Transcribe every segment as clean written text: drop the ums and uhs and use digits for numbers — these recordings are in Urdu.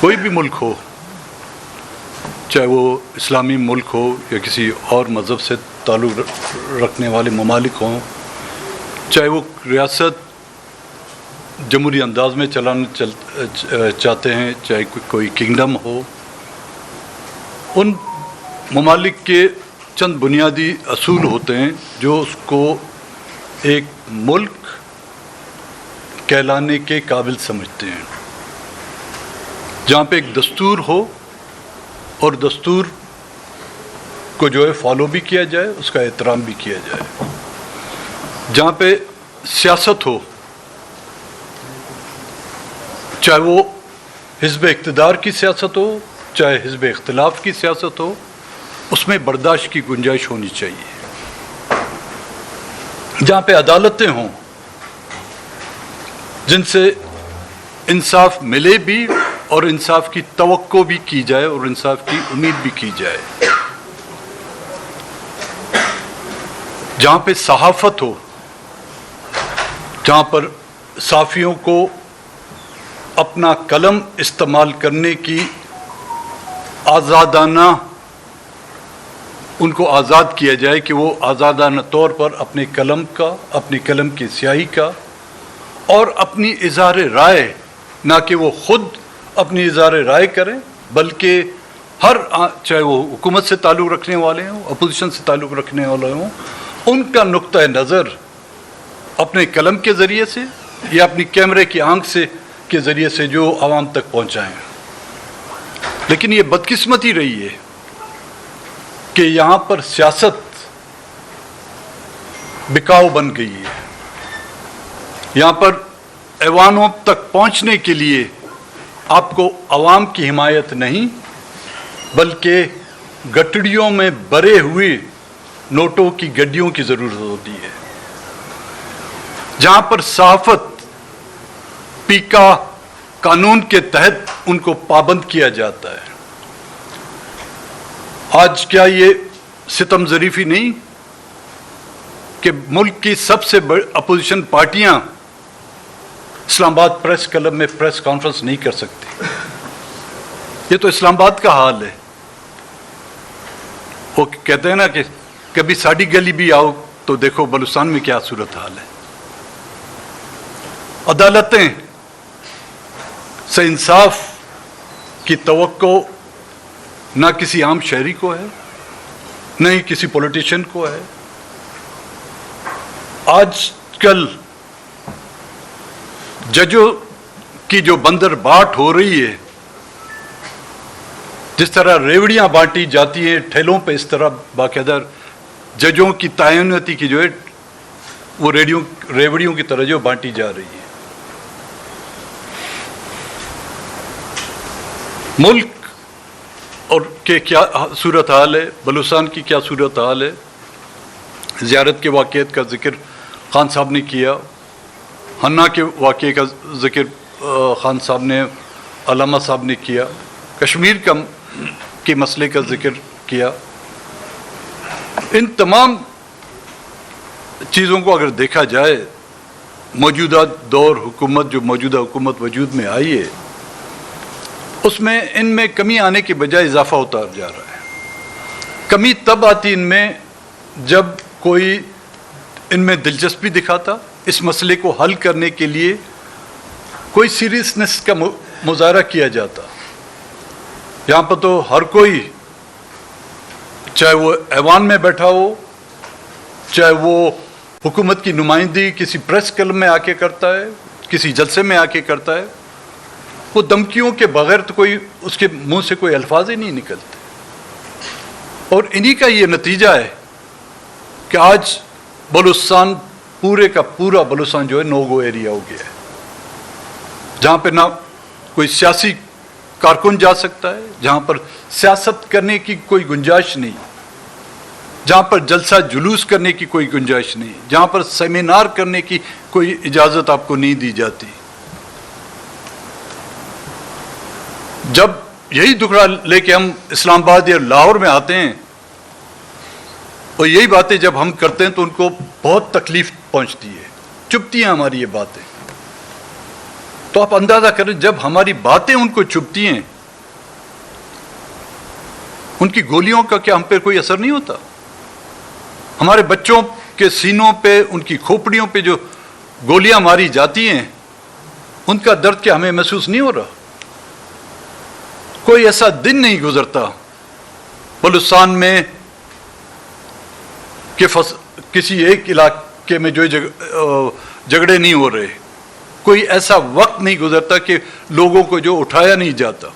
کوئی بھی ملک ہو، چاہے وہ اسلامی ملک ہو یا کسی اور مذہب سے تعلق رکھنے والے ممالک ہوں، چاہے وہ ریاست جمہوری انداز میں چلانا چاہتے ہیں، چاہے کوئی کنگڈم ہو، ان ممالک کے چند بنیادی اصول ہوتے ہیں جو اس کو ایک ملک کہلانے کے قابل سمجھتے ہیں، جہاں پہ ایک دستور ہو اور دستور کو جو ہے فالو بھی کیا جائے، اس کا احترام بھی کیا جائے، جہاں پہ سیاست ہو، چاہے وہ حزب اقتدار کی سیاست ہو، چاہے حزب اختلاف کی سیاست ہو، اس میں برداشت کی گنجائش ہونی چاہیے، جہاں پہ عدالتیں ہوں جن سے انصاف ملے بھی اور انصاف کی توقع بھی کی جائے اور انصاف کی امید بھی کی جائے، جہاں پہ صحافت ہو، جہاں پر صحافیوں کو اپنا قلم استعمال کرنے کی آزادانہ ان کو آزاد کیا جائے کہ وہ آزادانہ طور پر اپنے قلم کا، اپنی قلم کی سیاہی کا اور اپنی اظہار رائے، نہ کہ وہ خود اپنی اظہار رائے کریں بلکہ چاہے وہ حکومت سے تعلق رکھنے والے ہوں، اپوزیشن سے تعلق رکھنے والے ہوں، ان کا نقطہ نظر اپنے قلم کے ذریعے سے یا اپنی کیمرے کی آنکھ کے ذریعے سے جو عوام تک پہنچائیں۔ لیکن یہ بدقسمتی رہی ہے کہ یہاں پر سیاست بکاؤ بن گئی ہے، یہاں پر ایوانوں تک پہنچنے کے لیے آپ کو عوام کی حمایت نہیں بلکہ گٹڑیوں میں بھرے ہوئے نوٹوں کی گڈیوں کی ضرورت ہوتی ہے، جہاں پر صحافت پیکا قانون کے تحت ان کو پابند کیا جاتا ہے۔ آج کیا یہ ستم ظریفی نہیں کہ ملک کی سب سے بڑی اپوزیشن پارٹیاں اسلام آباد پریس کلب میں پریس کانفرنس نہیں کر سکتی؟ یہ تو اسلام آباد کا حال ہے۔ وہ کہتے ہیں نا کہ کبھی ساڑی گلی بھی آؤ تو دیکھو بلوچستان میں کیا صورت حال ہے۔ عدالتیں سے انصاف کی توقع نہ کسی عام شہری کو ہے، نہ ہی کسی پولیٹیشین کو ہے۔ آج کل ججوں کی جو بندر باٹ ہو رہی ہے، جس طرح ریوڑیاں بانٹی جاتی ہیں ٹھیلوں پہ، اس طرح باقاعدہ ججوں کی تعیناتی کی جو ہے وہ ریوڑیوں کی طرح جو بانٹی جا رہی ہے۔ ملک اور کے کیا صورتحال ہے، بلوچستان کی کیا صورتحال ہے۔ زیارت کے واقعات کا ذکر خان صاحب نے کیا، ہنہ کے واقعے کا ذکر خان صاحب نے، علامہ صاحب نے کیا، کشمیر کے مسئلے کا ذکر کیا۔ ان تمام چیزوں کو اگر دیکھا جائے، موجودہ دور حکومت جو موجودہ حکومت وجود میں آئی ہے، اس میں ان میں کمی آنے کے بجائے اضافہ ہوتا جا رہا ہے۔ کمی تب آتی ان میں جب کوئی ان میں دلچسپی دکھاتا، اس مسئلے کو حل کرنے کے لیے کوئی سیریسنس کا مظاہرہ کیا جاتا۔ یہاں پر تو ہر کوئی، چاہے وہ ایوان میں بیٹھا ہو، چاہے وہ حکومت کی نمائندگی کسی پریس کلب میں آ کے کرتا ہے، کسی جلسے میں آ کے کرتا ہے، وہ دھمکیوں کے بغیر تو کوئی اس کے منہ سے کوئی الفاظ ہی نہیں نکلتے۔ اور انہی کا یہ نتیجہ ہے کہ آج بلوچستان پورے کا پورا بلوچستان جو ہے نو گو ایریا ہو گیا ہے، جہاں پہ نہ کوئی سیاسی کارکن جا سکتا ہے، جہاں پر سیاست کرنے کی کوئی گنجائش نہیں، جہاں پر جلسہ جلوس کرنے کی کوئی گنجائش نہیں، جہاں پر سیمینار کرنے کی کوئی اجازت آپ کو نہیں دی جاتی۔ جب یہی دکھڑا لے کے ہم اسلام آباد یا لاہور میں آتے ہیں اور یہی باتیں جب ہم کرتے ہیں تو ان کو بہت تکلیف پہنچتی ہے، چبھتی ہیں ہماری یہ باتیں۔ تو آپ اندازہ کریں جب ہماری باتیں ان کو چبھتی ہیں، ان کی گولیوں کا کیا ہم پہ کوئی اثر نہیں ہوتا؟ ہمارے بچوں کے سینوں پہ، ان کی کھوپڑیوں پہ جو گولیاں ماری جاتی ہیں، ان کا درد کیا ہمیں محسوس نہیں ہو رہا؟ کوئی ایسا دن نہیں گزرتا بلوچستان میں کہ کسی ایک علاقے میں جو جھگڑے نہیں ہو رہے، کوئی ایسا وقت نہیں گزرتا کہ لوگوں کو جو اٹھایا نہیں جاتا،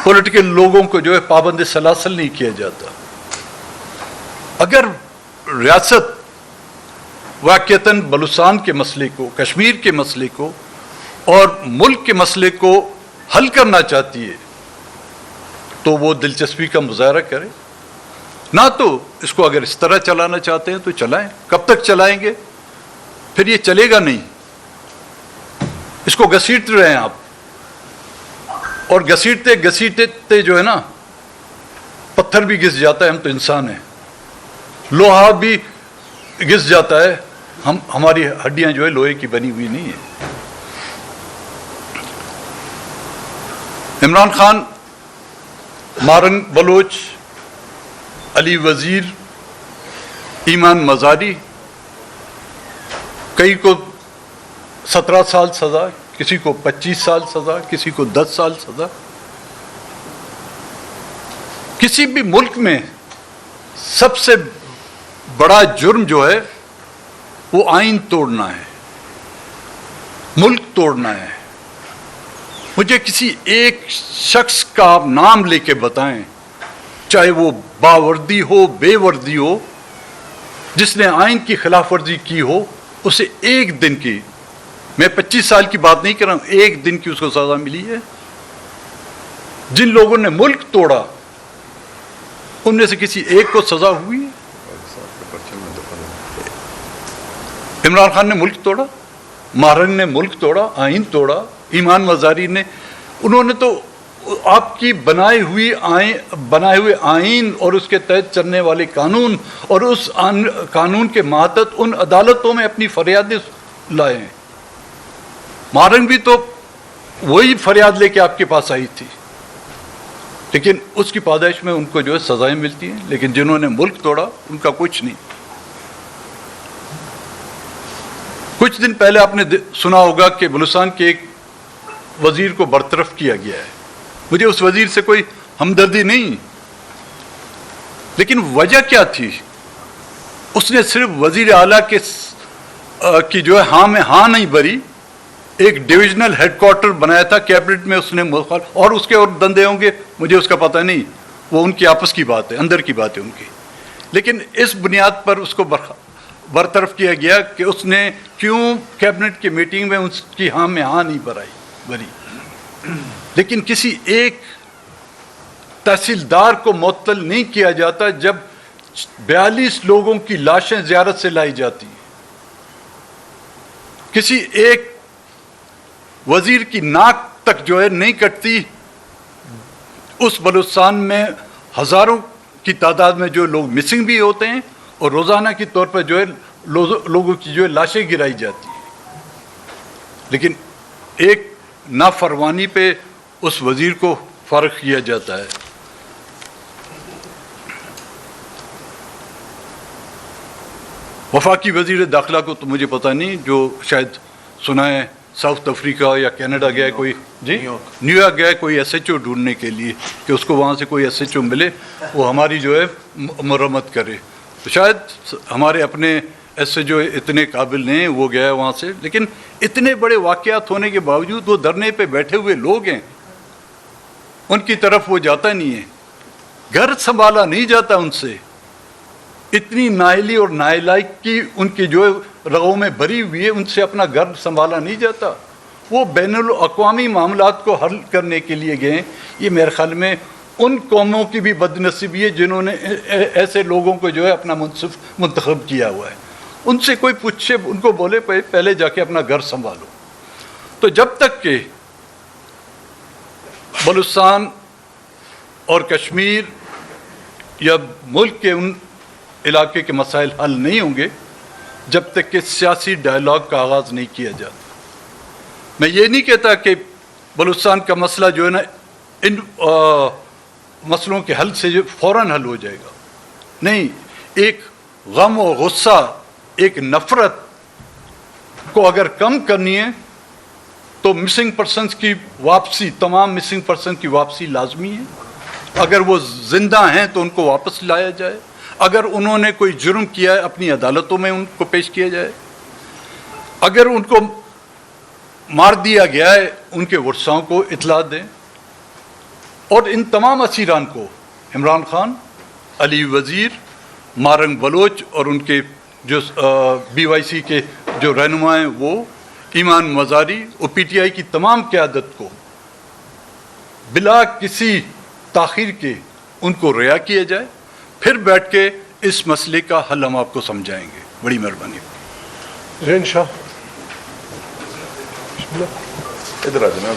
پولیٹیکل لوگوں کو جو ہے پابند سلاسل نہیں کیا جاتا۔ اگر ریاست واقعتاً بلوچستان کے مسئلے کو، کشمیر کے مسئلے کو اور ملک کے مسئلے کو حل کرنا چاہتی ہے تو وہ دلچسپی کا مظاہرہ کرے، نہ تو اس کو اگر اس طرح چلانا چاہتے ہیں تو چلائیں۔ کب تک چلائیں گے؟ پھر یہ چلے گا نہیں، اس کو گھسیٹتے رہیں آپ، اور گھسیٹتے گھسیٹتے جو ہے نا پتھر بھی گھس جاتا ہے، ہم تو انسان ہیں، لوہا بھی گھس جاتا ہے، ہماری ہڈیاں جو ہے لوہے کی بنی ہوئی نہیں ہیں۔ عمران خان، مارنگ بلوچ، علی وزیر، ایمان مزاری، کئی کو 17 سال سزا، کسی کو 25 سال سزا، کسی کو 10 سال سزا۔ کسی بھی ملک میں سب سے بڑا جرم جو ہے وہ آئین توڑنا ہے، ملک توڑنا ہے۔ مجھے کسی ایک شخص کا آپ نام لے کے بتائیں، چاہے وہ باوردی ہو بے وردی ہو، جس نے آئین کی خلاف ورزی کی ہو، اسے ایک دن کی، میں 25 سال کی بات نہیں کر رہا ہوں، ایک دن کی اس کو سزا ملی ہے۔ جن لوگوں نے ملک توڑا ان میں سے کسی ایک کو سزا ہوئی ہے؟ عمران خان نے ملک توڑا، مارنگ نے ملک توڑا، آئین توڑا، ایمان مزاری نے، انہوں نے تو آپ کی بنائے ہوئے آئین اور اس کے تحت چلنے والے قانون اور اس قانون کے ماتحت ان عدالتوں میں اپنی فریادیں لائے ہیں۔ مارنگ بھی تو وہی فریاد لے کے آپ کے پاس آئی تھی، لیکن اس کی پاداش میں ان کو جو ہے سزائیں ملتی ہیں، لیکن جنہوں نے ملک توڑا ان کا کچھ نہیں۔ کچھ دن پہلے آپ نے سنا ہوگا کہ بلوچستان کے ایک وزیر کو برطرف کیا گیا ہے۔ مجھے اس وزیر سے کوئی ہمدردی نہیں، لیکن وجہ کیا تھی؟ اس نے صرف وزیر اعلیٰ کی جو ہے ہاں میں ہاں نہیں بھری، ایک ڈویژنل ہیڈ کوارٹر بنایا تھا کیبنٹ میں، اس نے اور اس کے اور دندے ہوں گے مجھے اس کا پتہ نہیں، وہ ان کی آپس کی بات ہے، اندر کی بات ہے ان کی، لیکن اس بنیاد پر اس کو برطرف کیا گیا کہ اس نے کیوں کیبنٹ کی میٹنگ میں اس کی ہاں میں ہاں نہیں بھری۔ لیکن کسی ایک تحصیلدار کو معطل نہیں کیا جاتا جب 42 لوگوں کی لاشیں زیارت سے لائی جاتی ہیں۔ کسی ایک وزیر کی ناک تک جو ہے نہیں کٹتی، اس بلوچستان میں ہزاروں کی تعداد میں جو لوگ مسنگ بھی ہوتے ہیں اور روزانہ کی طور پر جو ہے لوگوں کی جو ہے لاشیں گرائی جاتی ہیں، لیکن ایک نافرمانی پہ اس وزیر کو فارغ کیا جاتا ہے۔ وفاقی وزیر داخلہ کو تو مجھے پتہ نہیں، جو شاید سنا ہے ساؤتھ افریقہ یا کینیڈا گیا ہے کوئی، جی نیو یارک گیا ہے کوئی ایس ایچ او ڈھونڈنے کے لیے کہ اس کو وہاں سے کوئی ایس ایچ او ملے، وہ ہماری جو ہے مرمت کرے۔ تو شاید ہمارے اپنے ایس ایچ او اتنے قابل نہیں، وہ گیا ہے وہاں سے، لیکن اتنے بڑے واقعات ہونے کے باوجود وہ دھرنے پہ بیٹھے ہوئے لوگ ہیں، ان کی طرف وہ جاتا نہیں ہے، گھر سنبھالا نہیں جاتا ان سے۔ اتنی نااہلی اور نالائکی ان کی جو رگوں میں بھری ہوئی ہے، ان سے اپنا گھر سنبھالا نہیں جاتا۔ وہ بین الاقوامی معاملات کو حل کرنے کے لیے گئے۔ یہ میرے خیال میں ان قوموں کی بھی بدنصیبی ہے جنہوں نے ایسے لوگوں کو جو ہے اپنا منصف منتخب کیا ہوا ہے۔ ان سے کوئی پوچھے، ان کو بولے پہلے جا کے اپنا گھر سنبھالو۔ تو جب تک کہ بلوچستان اور کشمیر یا ملک کے ان علاقے کے مسائل حل نہیں ہوں گے، جب تک کہ سیاسی ڈائلاگ کا آغاز نہیں کیا جاتا۔ میں یہ نہیں کہتا کہ بلوچستان کا مسئلہ جو ہے نا ان مسئلوں کے حل سے جو فوراً حل ہو جائے گا، نہیں، ایک غم و غصہ، ایک نفرت کو اگر کم کرنی ہے تو مسنگ پرسنس کی واپسی، تمام مسنگ پرسن کی واپسی لازمی ہے. اگر وہ زندہ ہیں تو ان کو واپس لایا جائے، اگر انہوں نے کوئی جرم کیا ہے اپنی عدالتوں میں ان کو پیش کیا جائے، اگر ان کو مار دیا گیا ہے ان کے ورثاؤں کو اطلاع دیں، اور ان تمام اسیران کو عمران خان، علی وزیر، مارنگ بلوچ اور ان کے جو بی وائی سی کے جو رہنما ہیں وہ، ایمان مزاری اور پی ٹی آئی کی تمام قیادت کو بلا کسی تاخیر کے ان کو رہا کیا جائے، پھر بیٹھ کے اس مسئلے کا حل ہم آپ کو سمجھائیں گے. بڑی مہربانی. زین شاہ ادھر آ جانا.